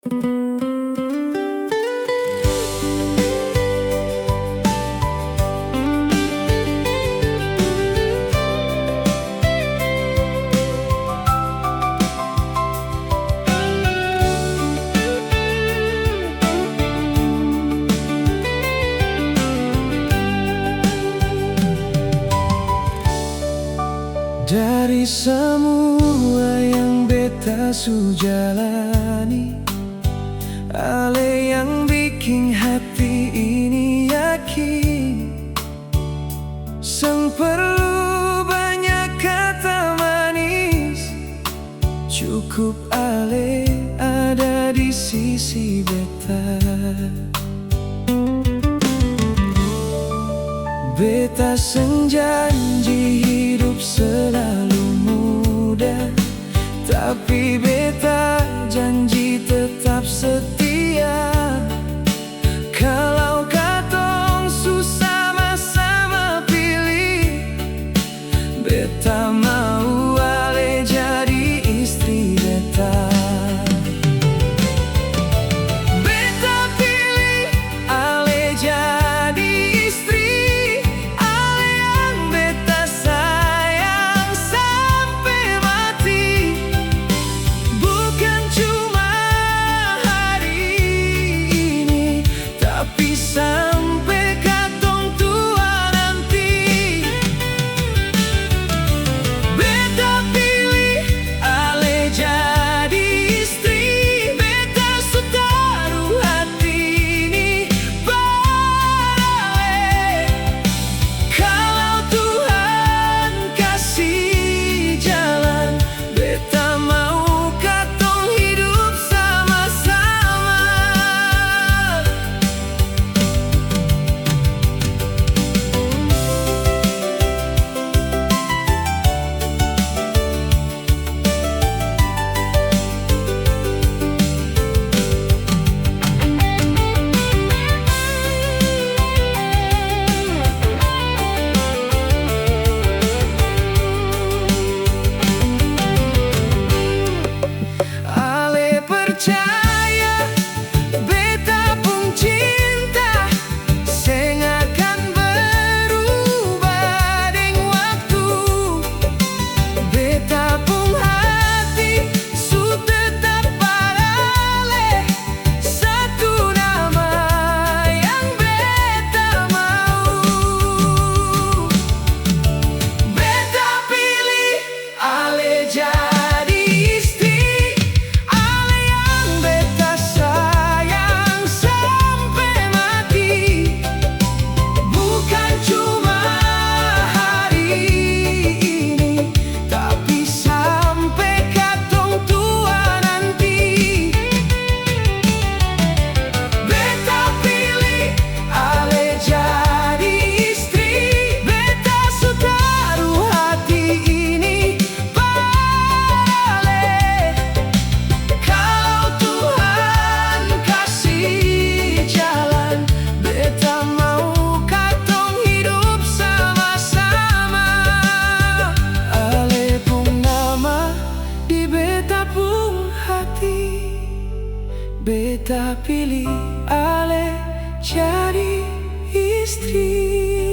Dari semua yang beta su jalani, ale yang bikin hati ini yakin, seng perlu banyak kata manis, cukup ale ada di sisi beta. Beta seng janji hidup selalu mudah, tapi beta janji tetap setia. Kalau katong susah sama-sama pilih, beta mau ale jadi istri beta. Beta pilih ale jadi istri, sampai katong tua nanti. Beta pilih ale jadi istri, beta su taruh hati ini padae. Kalau Tuhan kasih jalan, beta mau katong hidup sama-sama. Percaya beta pun cinta seng akan berubah deng waktu. Beta pun hati su tetap parale, satu nama yang beta mau. Beta pilih ale jadi istri, beta pilih ale jadi istri.